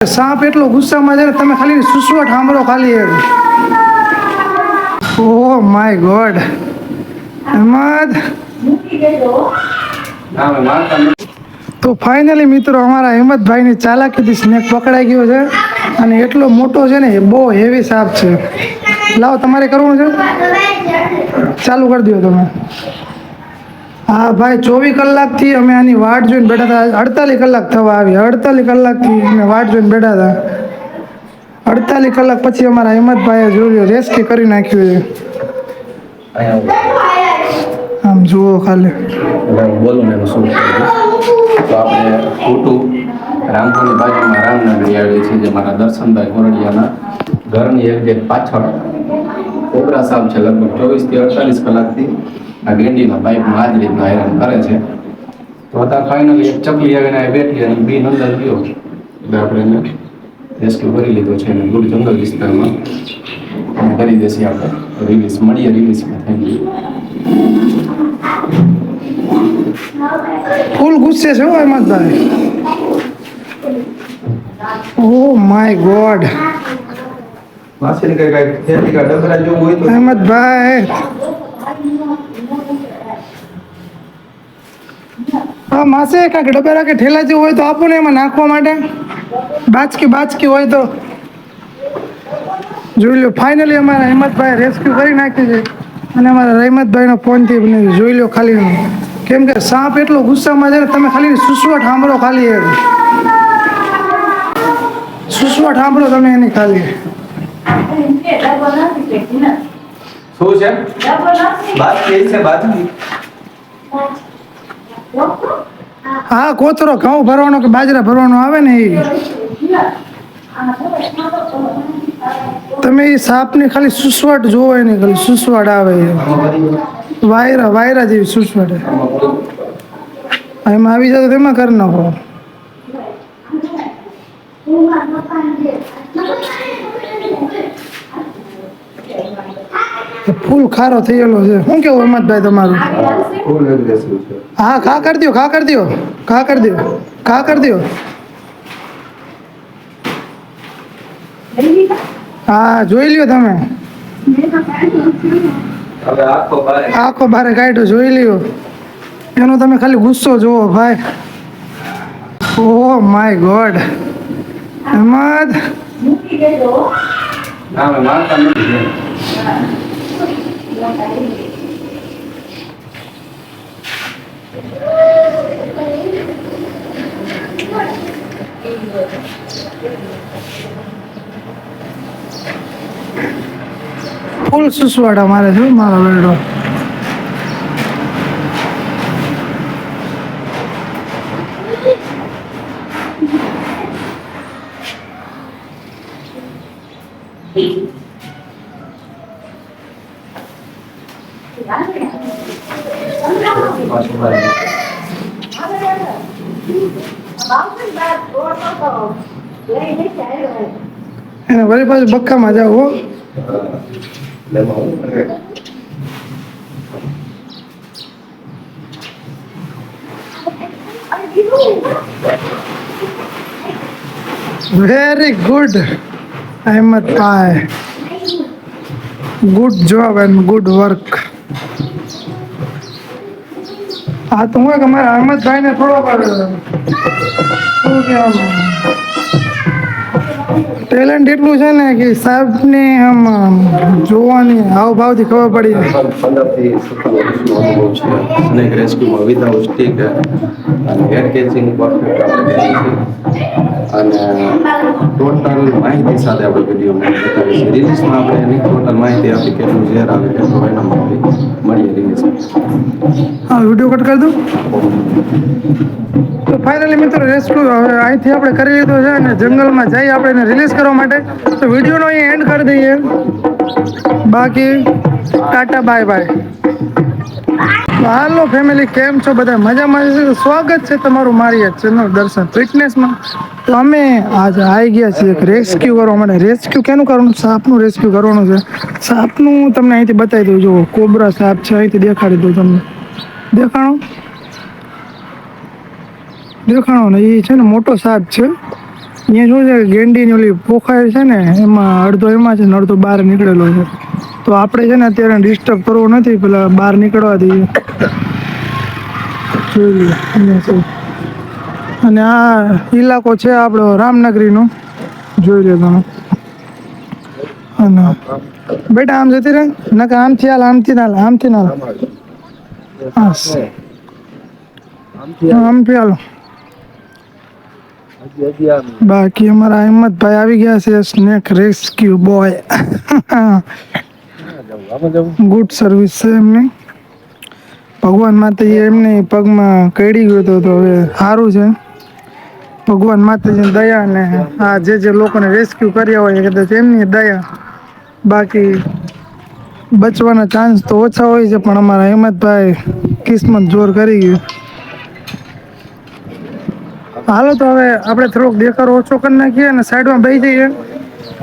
સાપ એટલો ગુસ્સામાં છે ને તમે ખાલી સુસવટ સાંભળો ખાલી એક. Oh my God. અહેમદ. તો ફાઇનલી મિત્રો અમારા હેમંતભાઈની ચાલાકીથી સ્નેક પકડાઈ ગયો છે અને એટલો મોટો છે ને બહુ હેવી સાપ છે. લાવો તમારે કરવું છે ચાલુ કરી દો તમે. હા ભાઈ 24 કલાકથી અમે આની વાટ જોઈને બેઠા હતા. 48 કલાક થવા આવી. 48 કલાકથી અમે વાટ જોઈને બેઠા હતા. 48 કલાક પછી અમારા હેમંતભાઈએ જોયું રેસ્ક્યુ કરી નાખ્યું છે. આમ જુઓ ખાલી. બોલો ને શું તો આપણે ખોટું રામપુરની બાજુમાં રામનગરી આવેલી છે જે મારા દર્શનભાઈ કોરડિયાના ઘરની એક્ઝેક્ટ પાછળ કોબરા સાપ છે. લગભગ 24 થી 48 કલાકથી આ ગેંડીના પાઇપમાં આ જ રીતના હેરાન કરે છે. તો અત્યારે ફાઇનલી એક ચકલી આવીને બેઠી અને બી અંદર ગયો એટલે આપણે એને રેસ્ક્યુ કરી લીધો છે અને દૂર જંગલ વિસ્તારમાં કરી દેશે આપણે રિલીઝ મળીએ રિલીઝમાં. Thank you. ફૂલ ગુસ્સે છે હો હેમંતભાઈ. ઓહ માય ગોડ. માસીને કઈ ખેતી કા ડબરા જેવું હોય તો હેમંતભાઈ હા માસે કાંઈક ડબેરા કે ઠેલા જેવું હોય તો આપો ને એમાં નાખવા માટે. બાચકી હોય તો જોઈ લો. ફાઇનલી અમારા હેમંતભાઈ રેસ્ક્યુ કરી નાખ્યું છે અને અમારા હેમંતભાઈનો ફોનથી જોઈ લો ખાલી. કેમ કે સાપ એટલો ગુસ્સામાં છે ને તમે ખાલી સુસવટ સાંભળો ખાલી એક. સુસવટ સાંભળો તમે એની ખાલી. શું છે બાત કે છે બાત હા કોતરો ઘઉં ભરવાનો કે બાજરા ભરવાનો આવે ને એ. તમે એ સાપની ખાલી સુસવટ જોવો એની ખાલી સુસવટ આવે એ. વાયરા જેવી સુસવટ એમાં આવી જાય તો તેમાં કરી નાખો. ફૂલ ખારો થયેલો છે. શું કેવું હેમંતભાઈ તમારું? હા ઘા કરી દો હા જોઈ લ્યો તમે. આખો બારે કાઢ્યો જોઈ લ્યો. એનો તમે ખાલી ગુસ્સો જુઓ ભાઈ. Oh my God. Hemant full સુસવાડા મારે છે મારો વેડો. એને વળી પાછું બક્કામાં જાવ હો. Very good Hemantbhai. Good job and good work. હા તો હું અમારા હેમંતભાઈને થોડો ટેલેન્ટ એટલું છે ને કે સાહેબને આમ જોવાની હાવભાવથી ખબર પડી જાય. 15 થી 17 વર્ષનો અનુભવ છે સ્નેક રેસ્ક્યુમાં વિધાઉટ સ્ટિક અને હેર કેચિંગ પરફેક્ટ આપણે કરીએ છીએ અને ટોટલ માહિતી સાથે આપણે વિડીયોમાં બતાવીએ છીએ. રિલીઝમાં આપણે એની ટોટલ માહિતી આપી કેટલું ઝેર આવે કેટલું એનામાં મળીએ રિલીઝ. હા વિડીયો કટ કરી દઉં. તો ફાઇનલી મિત્રો રેસ્ક્યુ હવે અહીંથી આપણે કરી લીધો છે અને જંગલમાં જઈ આપણે એને રિલીઝ કરવા માટે. તો વિડીયોનો અહીં એન્ડ કરી દઈએ. બાકી ટાટા બાય બાય. હાલો ફેમિલી, કેમ છો બધા? મજામાં છે? સ્વાગત છે તમારું મારી આ ચેનલ દર્શન ફિટનેસમાં. તો અમે આજે આવી ગયા છીએ એક રેસ્ક્યુ કરવા માટે. રેસ્ક્યુ કેનું કરવાનું? સાપનું રેસ્ક્યુ કરવાનું છે. સાપનું તમને અહીંથી બતાવી દઉં. જુઓ કોબરા સાપ છે, અહીંથી દેખાડી દઉં તમને. દેખાણો ને એ છે ને મોટો સાપ છે. શું છે ગેંડીની ઓલી પોખાય છે ને એમાં અડધો એમાં છે ને અડધો બહાર નીકળેલો છે. તો આપણે છે ને અત્યારે ડિસ્ટર્બ કરવો નથી, પેલા બહાર નીકળવા દઈએ. જોઈ લો અહીંયા છે. અને આ ઇલાકો છે આપણો રામનગરીનો, જોઈ લો તમે. અને બેટા આમ જતી રહે નકર આમથી હાલ, આમથી ના હાલ, આમથી ના હાલ. આમથી હાલો. બાકી અમારા હિંમતભાઈ આવી ગયા છે, snake rescue boy. Good service છે એમની. ભગવાન માતાજી એમની પગમાં કડી ગયો હતો, તો હવે સારું છે. ભગવાન માતાજીની દયા ને આ જે લોકોને રેસ્ક્યુ કર્યા હોય કદાચ એમની દયા. બાકી બચવાના ચાન્સ તો ઓછા હોય છે, પણ અમારા હિંમતભાઈ કિસ્મત જોર કરી ગયું. હાલો તો હવે આપણે થોડોક દેખાડો ઓછો કરી નાખીએ અને સાઈડમાં બેસી જઈએ,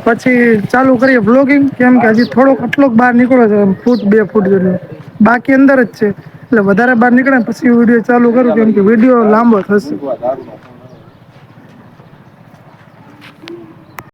પછી ચાલુ કરીએ બ્લોગિંગ. કેમ કે હજી થોડોક આટલોક બહાર નીકળો છે, 1 ફૂટ 2 ફૂટ જેટલો, બાકી અંદર જ છે. એટલે વધારે બહાર નીકળે પછી વિડીયો ચાલુ કરું, કેમ કે વિડીયો લાંબો થશે.